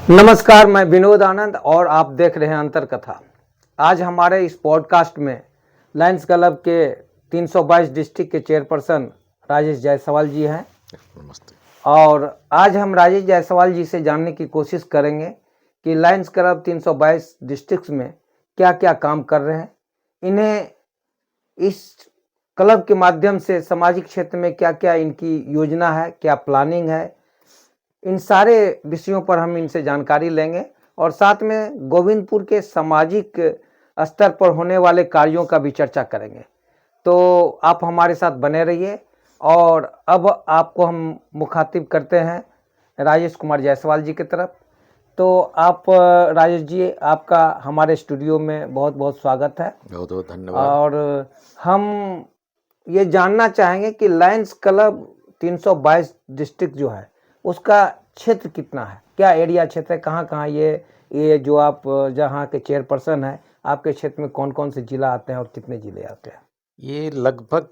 नमस्कार, मैं विनोद आनंद और आप देख रहे हैं अंतर कथा। आज हमारे इस पॉडकास्ट में लायंस क्लब के 322 डिस्ट्रिक्ट के चेयरपर्सन राजेश जायसवाल जी हैं। नमस्ते। और आज हम राजेश जायसवाल जी से जानने की कोशिश करेंगे कि लायंस क्लब 322 डिस्ट्रिक्ट में क्या क्या काम कर रहे हैं, इन्हें इस क्लब के माध्यम से सामाजिक क्षेत्र में क्या क्या इनकी योजना है, क्या प्लानिंग है, इन सारे विषयों पर हम इनसे जानकारी लेंगे और साथ में गोविंदपुर के सामाजिक स्तर पर होने वाले कार्यों का भी चर्चा करेंगे। तो आप हमारे साथ बने रहिए और अब आपको हम मुखातिब करते हैं राजेश कुमार जायसवाल जी की तरफ। तो आप राजेश जी, आपका हमारे स्टूडियो में बहुत बहुत स्वागत है। बहुत बहुत धन्यवाद। और हम ये जानना चाहेंगे कि लायंस क्लब 322 डिस्ट्रिक्ट जो है उसका क्षेत्र कितना है, क्या एरिया क्षेत्र है, कहाँ कहाँ ये जो आप जहाँ के चेयरपर्सन हैं, आपके क्षेत्र में कौन कौन से जिला आते हैं और कितने जिले आते हैं? ये लगभग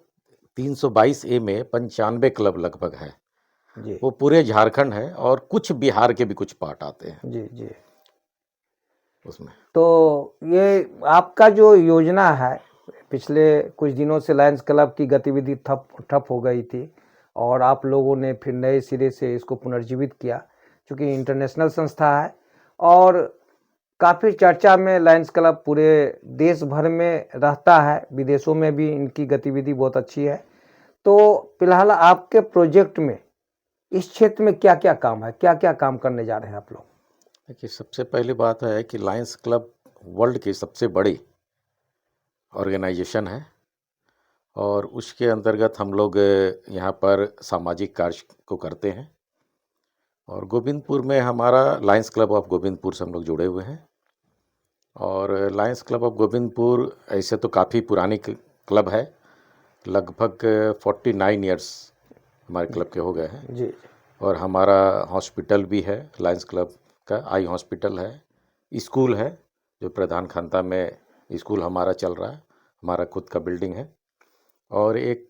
322A में 95 क्लब लगभग है जी वो पूरे झारखंड है और कुछ बिहार के भी कुछ पार्ट आते हैं जी जी। उसमें। तो ये आपका जो योजना है, पिछले कुछ दिनों से लायंस क्लब की गतिविधि ठप हो गई थी और आप लोगों ने फिर नए सिरे से इसको पुनर्जीवित किया, क्योंकि इंटरनेशनल संस्था है और काफ़ी चर्चा में लायंस क्लब पूरे देश भर में रहता है, विदेशों में भी इनकी गतिविधि बहुत अच्छी है। तो फिलहाल आपके प्रोजेक्ट में इस क्षेत्र में क्या क्या काम है, क्या क्या काम करने जा रहे हैं आप लोग? देखिए, सबसे पहली बात है कि लायंस क्लब वर्ल्ड की सबसे बड़ी ऑर्गेनाइजेशन है और उसके अंतर्गत हम लोग यहाँ पर सामाजिक कार्य को करते हैं। और गोविंदपुर में हमारा लायंस क्लब ऑफ गोविंदपुर से हम लोग जुड़े हुए हैं। और लायंस क्लब ऑफ गोविंदपुर ऐसे तो काफ़ी पुरानी क्लब है, लगभग 49 इयर्स हमारे क्लब के हो गए हैं। जी। और हमारा हॉस्पिटल भी है, लायंस क्लब का आई हॉस्पिटल है, स्कूल है जो प्रधान खंता में स्कूल हमारा चल रहा है, हमारा खुद का बिल्डिंग है। और एक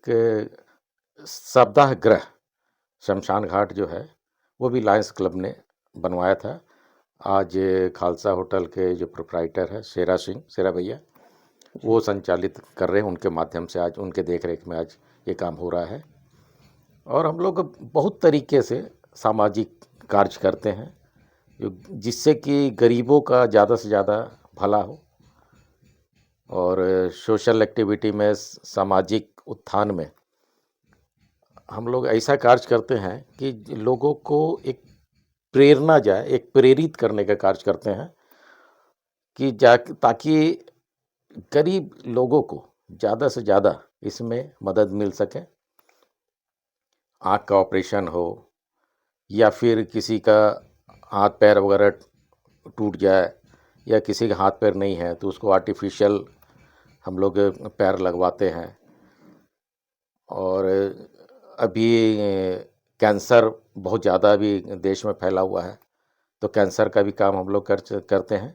सप्ताह गृह शमशान घाट जो है वो भी लायंस क्लब ने बनवाया था। आज खालसा होटल के जो प्रोप्राइटर है शेरा भैया, वो संचालित कर रहे हैं, उनके माध्यम से आज उनके देखरेख में आज ये काम हो रहा है। और हम लोग बहुत तरीके से सामाजिक कार्य करते हैं जिससे कि गरीबों का ज़्यादा से ज़्यादा भला हो और सोशल एक्टिविटी में, सामाजिक उत्थान में हम लोग ऐसा कार्य करते हैं कि लोगों को एक प्रेरणा जाए, एक प्रेरित करने का कार्य करते हैं कि ताकि गरीब लोगों को ज़्यादा से ज़्यादा इसमें मदद मिल सके। आँख का ऑपरेशन हो या फिर किसी का हाथ पैर वगैरह टूट जाए या किसी का हाथ पैर नहीं है तो उसको आर्टिफिशियल हम लोग पैर लगवाते हैं। और अभी कैंसर बहुत ज़्यादा अभी देश में फैला हुआ है, तो कैंसर का भी काम हम लोग करते हैं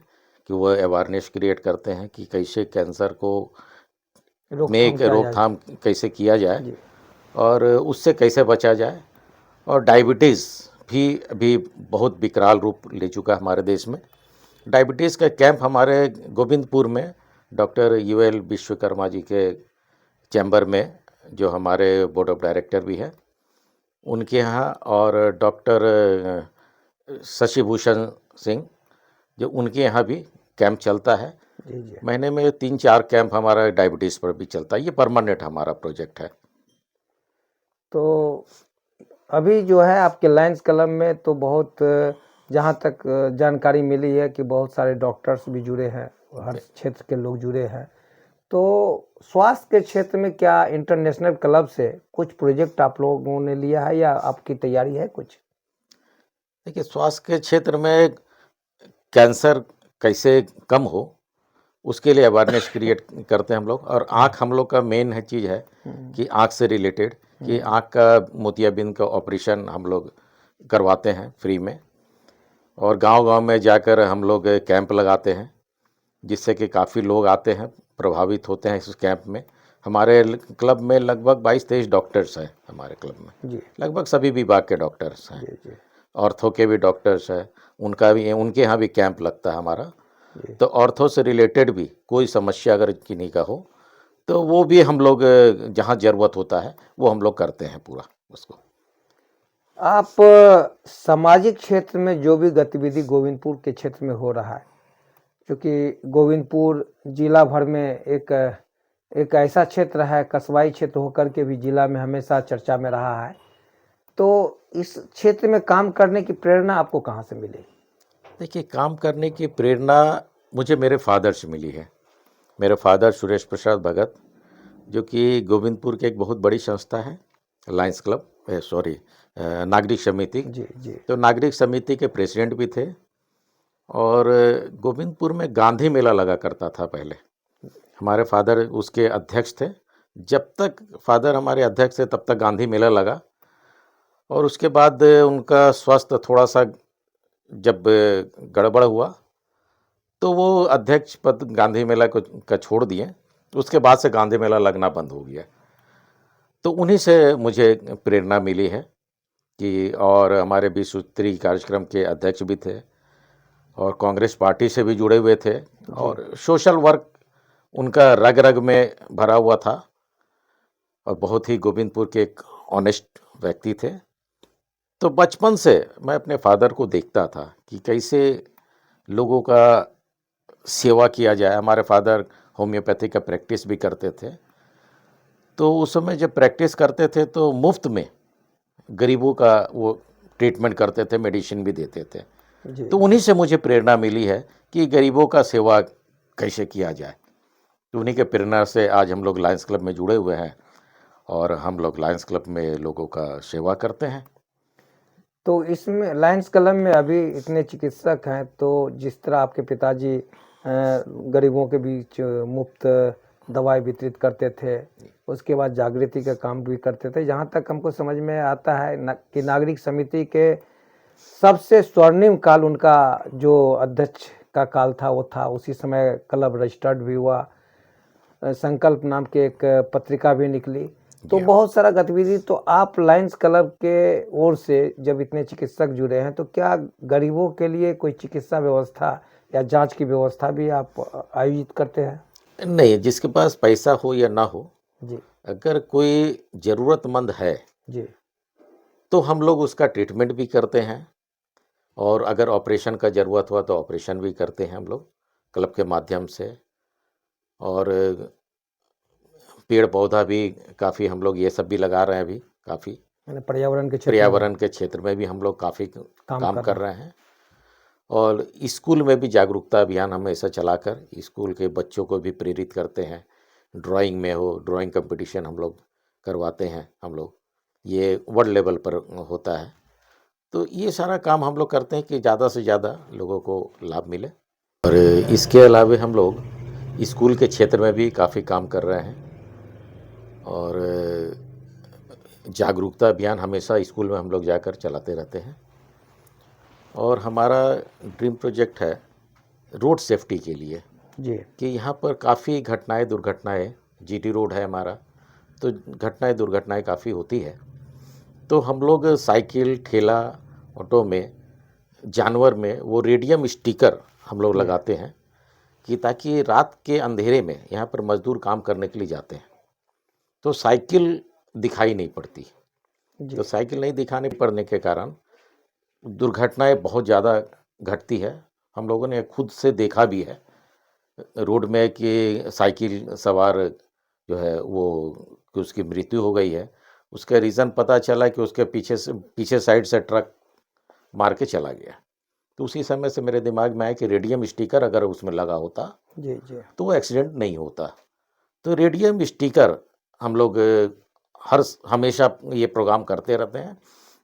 कि वो अवेयरनेस क्रिएट करते हैं कि कैसे कैंसर को रोकथाम कैसे किया जाए और उससे कैसे बचा जाए। और डायबिटीज़ भी अभी बहुत विकराल रूप ले चुका है हमारे देश में। डायबिटीज़ का कैंप हमारे गोविंदपुर में डॉक्टर UL विश्वकर्मा जी के चैम्बर में, जो हमारे बोर्ड ऑफ डायरेक्टर भी हैं, उनके यहाँ, और डॉक्टर शशिभूषण सिंह जो उनके यहाँ भी कैंप चलता है। महीने में 3-4 कैंप हमारा डायबिटीज़ पर भी चलता है। ये परमानेंट हमारा प्रोजेक्ट है। तो अभी जो है आपके लायंस क्लब में तो बहुत, जहाँ तक जानकारी मिली है कि बहुत सारे डॉक्टर्स भी जुड़े हैं, हर क्षेत्र के लोग जुड़े हैं। तो स्वास्थ्य के क्षेत्र में क्या इंटरनेशनल क्लब से कुछ प्रोजेक्ट आप लोगों ने लिया है या आपकी तैयारी है कुछ? देखिए, स्वास्थ्य के क्षेत्र में कैंसर कैसे कम हो उसके लिए अवेयरनेस क्रिएट करते हैं हम लोग। और आँख हम लोग का मेन है चीज़ है कि आँख से रिलेटेड कि आँख का मोतियाबिंद का ऑपरेशन हम लोग करवाते हैं फ्री में। और गांव-गांव में जाकर हम लोग कैंप लगाते हैं जिससे कि काफ़ी लोग आते हैं, प्रभावित होते हैं इस कैंप में। हमारे क्लब में लगभग 22-23 डॉक्टर्स हैं हमारे क्लब में, लगभग सभी विभाग के डॉक्टर्स हैं। ऑर्थो के भी डॉक्टर्स हैं, उनके यहाँ भी कैंप लगता है हमारा। जी। तो ऑर्थो से रिलेटेड भी कोई समस्या अगर किन्हीं का हो तो वो भी हम लोग जहाँ ज़रूरत होता है वो हम लोग करते हैं पूरा उसको। आप सामाजिक क्षेत्र में जो भी गतिविधि गोविंदपुर के क्षेत्र में हो रहा है, क्योंकि गोविंदपुर जिला भर में एक ऐसा क्षेत्र है, कस्बाई क्षेत्र होकर के भी जिला में हमेशा चर्चा में रहा है, तो इस क्षेत्र में काम करने की प्रेरणा आपको कहाँ से मिली? देखिए, काम करने की प्रेरणा मुझे मेरे फादर से मिली है। मेरे फादर सुरेश प्रसाद भगत, जो कि गोविंदपुर की एक बहुत बड़ी संस्था है, लायंस क्लब, नागरिक समिति। जी, जी। तो नागरिक समिति के प्रेसिडेंट भी थे और गोविंदपुर में गांधी मेला लगा करता था पहले। हमारे फादर उसके अध्यक्ष थे। जब तक फादर हमारे अध्यक्ष थे तब तक गांधी मेला लगा, और उसके बाद उनका स्वास्थ्य थोड़ा सा जब गड़बड़ हुआ तो वो अध्यक्ष पद गांधी मेला का छोड़ दिए। उसके बाद से गांधी मेला लगना बंद हो गया। तो उन्हीं से मुझे प्रेरणा मिली है कि, और हमारे 20 सूत्री कार्यक्रम के अध्यक्ष भी थे और कांग्रेस पार्टी से भी जुड़े हुए थे, और सोशल वर्क उनका रग रग में भरा हुआ था, और बहुत ही गोविंदपुर के एक ऑनेस्ट व्यक्ति थे। तो बचपन से मैं अपने फादर को देखता था कि कैसे लोगों का सेवा किया जाए। हमारे फादर होम्योपैथी का प्रैक्टिस भी करते थे, तो उस समय जब प्रैक्टिस करते थे तो मुफ्त में गरीबों का वो ट्रीटमेंट करते थे, मेडिसिन भी देते थे। जी। तो उन्हीं से मुझे प्रेरणा मिली है कि गरीबों का सेवा कैसे किया जाए। तो उन्हीं के प्रेरणा से आज हम लोग लायंस क्लब में जुड़े हुए हैं, और हम लोग लायंस क्लब में लोगों का सेवा करते हैं। तो इसमें लायंस क्लब में अभी इतने चिकित्सक हैं, तो जिस तरह आपके पिताजी गरीबों के बीच मुफ्त दवाई वितरित करते थे, उसके बाद जागृति का काम भी करते थे। जहाँ तक हमको समझ में आता है कि नागरिक समिति के सबसे स्वर्णिम काल उनका जो अध्यक्ष का काल था वो था, उसी समय क्लब रजिस्टर्ड भी हुआ, संकल्प नाम की एक पत्रिका भी निकली, तो बहुत सारा गतिविधि। तो आप लायंस क्लब के ओर से जब इतने चिकित्सक जुड़े हैं, तो क्या गरीबों के लिए कोई चिकित्सा व्यवस्था या जांच की व्यवस्था भी आप आयोजित करते हैं? नहीं, जिसके पास पैसा हो या ना हो, जी, अगर कोई ज़रूरतमंद है जी, तो हम लोग उसका ट्रीटमेंट भी करते हैं, और अगर ऑपरेशन का ज़रूरत हुआ तो ऑपरेशन भी करते हैं हम लोग क्लब के माध्यम से। और पेड़ पौधा भी काफ़ी हम लोग ये सब भी लगा रहे हैं अभी, काफ़ी मैंने पर्यावरण के क्षेत्र में पर्यावरण के क्षेत्र में भी हम लोग काफ़ी काम कर रहे हैं। और स्कूल में भी जागरूकता अभियान हम ऐसा चलाकर स्कूल के बच्चों को भी प्रेरित करते हैं। ड्राइंग में हो, ड्राइंग कंपटीशन हम लोग करवाते हैं। हम लोग ये वर्ल्ड लेवल पर होता है। तो ये सारा काम हम लोग करते हैं कि ज़्यादा से ज़्यादा लोगों को लाभ मिले। और इसके अलावा हम लोग स्कूल के क्षेत्र में भी काफ़ी काम कर रहे हैं, और जागरूकता अभियान हमेशा स्कूल में हम लोग जाकर चलाते रहते हैं। और हमारा ड्रीम प्रोजेक्ट है रोड सेफ्टी के लिए, जी, कि यहाँ पर काफ़ी दुर्घटनाएं, जीटी रोड है हमारा, तो दुर्घटनाएं काफ़ी होती है। तो हम लोग साइकिल, ठेला, ऑटो में, जानवर में वो रेडियम स्टिकर हम लोग लगाते हैं, कि ताकि रात के अंधेरे में यहाँ पर मजदूर काम करने के लिए जाते हैं तो साइकिल दिखाई नहीं पड़ती। जी, तो साइकिल नहीं दिखाने पड़ने के कारण दुर्घटनाएं बहुत ज़्यादा घटती है। हम लोगों ने खुद से देखा भी है रोड में कि साइकिल सवार जो है वो, कि उसकी मृत्यु हो गई है। उसका रीज़न पता चला कि उसके पीछे साइड से ट्रक मार के चला गया। तो उसी समय से मेरे दिमाग में आया कि रेडियम स्टिकर अगर उसमें लगा होता जी, जी, तो वो एक्सीडेंट नहीं होता। तो रेडियम स्टिकर हम लोग हमेशा ये प्रोग्राम करते रहते हैं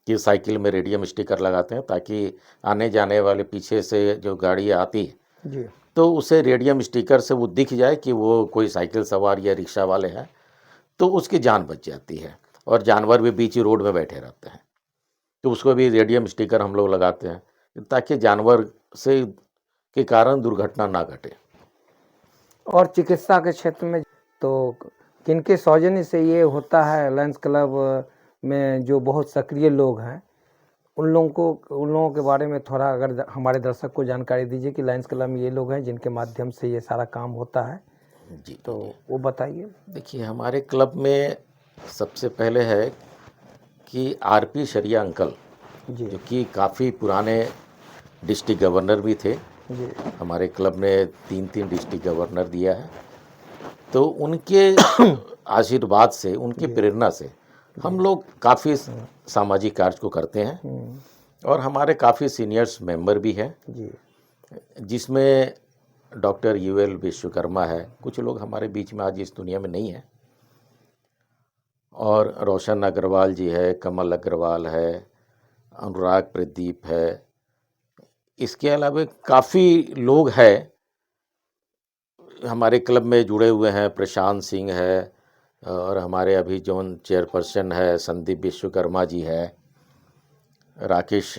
कि साइकिल में रेडियम स्टिकर लगाते हैं, ताकि आने जाने वाले पीछे से जो गाड़ी आती है जी। तो उसे रेडियम स्टिकर से वो दिख जाए कि वो कोई साइकिल सवार या रिक्शा वाले हैं, तो उसकी जान बच जाती है। और जानवर भी बीच ही रोड में बैठे रहते हैं, तो उसको भी रेडियम स्टिकर हम लोग लगाते हैं, ताकि जानवर से के कारण दुर्घटना ना घटे। और चिकित्सा के क्षेत्र में तो किनके सौजन्य से ये होता है? लायंस क्लब में जो बहुत सक्रिय लोग हैं, उन लोगों के बारे में थोड़ा अगर हमारे दर्शक को जानकारी दीजिए कि लायंस क्लब में ये लोग हैं जिनके माध्यम से ये सारा काम होता है, जी तो वो बताइए। देखिए, हमारे क्लब में सबसे पहले है कि आरपी शरिया अंकल, जी जो कि काफ़ी पुराने डिस्ट्रिक्ट गवर्नर भी थे। जी हमारे क्लब ने 3 डिस्ट्रिक्ट गवर्नर दिया है। तो उनके आशीर्वाद से, उनकी प्रेरणा से हम लोग काफ़ी सामाजिक कार्य को करते हैं और हमारे काफ़ी सीनियर्स मेंबर भी हैं, जी जिसमें डॉक्टर यूएल विश्वकर्मा है। कुछ लोग हमारे बीच में आज इस दुनिया में नहीं हैं, और रोशन अग्रवाल जी है, कमल अग्रवाल है, अनुराग प्रदीप है। इसके अलावा काफ़ी लोग हैं हमारे क्लब में जुड़े हुए हैं। प्रशांत सिंह है, और हमारे अभी जोन चेयरपर्सन है संदीप विश्वकर्मा जी है, राकेश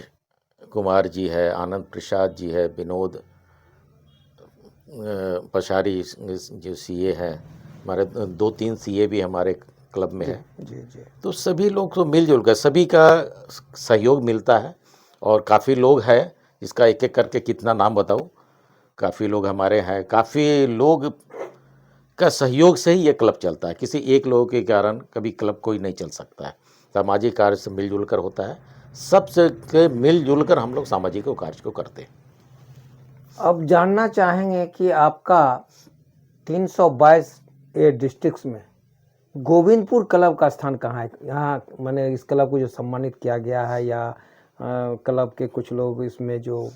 कुमार जी है, आनंद प्रसाद जी है, विनोद पशारी जो सीए हैं, हमारे 2-3 सीए भी हमारे क्लब में है। जी जी तो सभी लोग तो मिलजुल कर, सभी का सहयोग मिलता है, और काफ़ी लोग हैं जिसका एक एक करके कितना नाम बताऊं। काफ़ी लोग हमारे हैं, काफ़ी लोग का सहयोग से ही ये क्लब चलता है। किसी एक लोग के कारण कभी क्लब कोई नहीं चल सकता है। सामाजिक कार्य से मिलजुल कर होता है, सबसे के मिलजुल कर हम लोग सामाजिक कार्य को करते हैं। अब जानना चाहेंगे कि आपका 322 डिस्ट्रिक्ट्स में गोविंदपुर क्लब का स्थान कहाँ है? यहाँ मैंने इस क्लब को जो सम्मानित किया गया है, या क्लब के कुछ लोग इसमें जो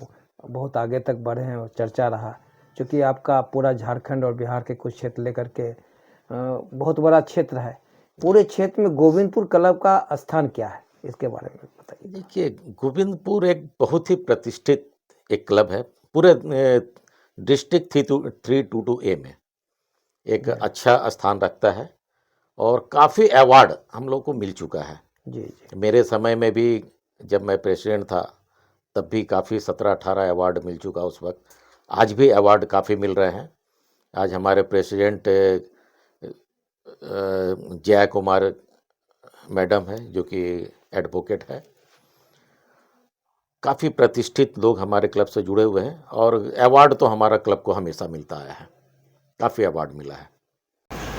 बहुत आगे तक बढ़े हैं और चर्चा रहा, क्योंकि आपका पूरा झारखंड और बिहार के कुछ क्षेत्र लेकर के बहुत बड़ा क्षेत्र है। पूरे क्षेत्र में गोविंदपुर क्लब का स्थान क्या है, इसके बारे में बताइए। देखिए, गोविंदपुर एक बहुत ही प्रतिष्ठित एक क्लब है। पूरे डिस्ट्रिक्ट 322A में एक अच्छा स्थान रखता है, और काफ़ी अवार्ड हम लोग को मिल चुका है। जी जी मेरे समय में भी जब मैं प्रेसिडेंट था, तब भी काफ़ी 17-18 अवार्ड मिल चुका उस वक्त। आज भी अवार्ड काफ़ी मिल रहे हैं। आज हमारे प्रेसिडेंट जया कुमार मैडम है, जो कि एडवोकेट है। काफ़ी प्रतिष्ठित लोग हमारे क्लब से जुड़े हुए हैं, और अवार्ड तो हमारा क्लब को हमेशा मिलता आया है। काफ़ी अवार्ड मिला है।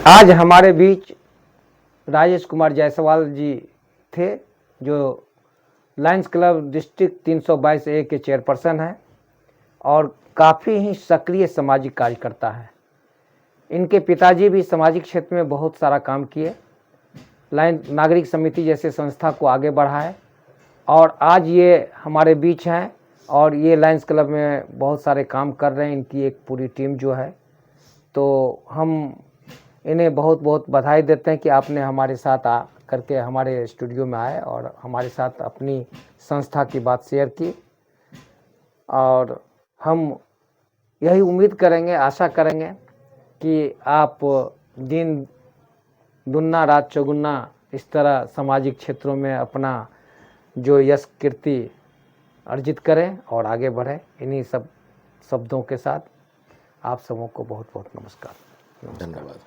आज हमारे बीच राजेश कुमार जायसवाल जी थे, जो लायंस क्लब डिस्ट्रिक्ट 322A के चेयरपर्सन हैं और काफ़ी ही सक्रिय सामाजिक कार्यकर्ता है। इनके पिताजी भी सामाजिक क्षेत्र में बहुत सारा काम किए, लायन नागरिक समिति जैसे संस्था को आगे बढ़ाए, और आज ये हमारे बीच हैं और ये लायंस क्लब में बहुत सारे काम कर रहे हैं। इनकी एक पूरी टीम जो है, तो हम इन्हें बहुत बहुत बधाई देते हैं कि आपने हमारे साथ आ करके हमारे स्टूडियो में आए और हमारे साथ अपनी संस्था की बात शेयर की। और हम यही उम्मीद करेंगे, आशा करेंगे कि आप दिन दुगना रात चौगुना इस तरह सामाजिक क्षेत्रों में अपना जो यश कीर्ति अर्जित करें और आगे बढ़ें। इन्हीं सब शब्दों के साथ आप सबों को बहुत बहुत नमस्कार। धन्यवाद।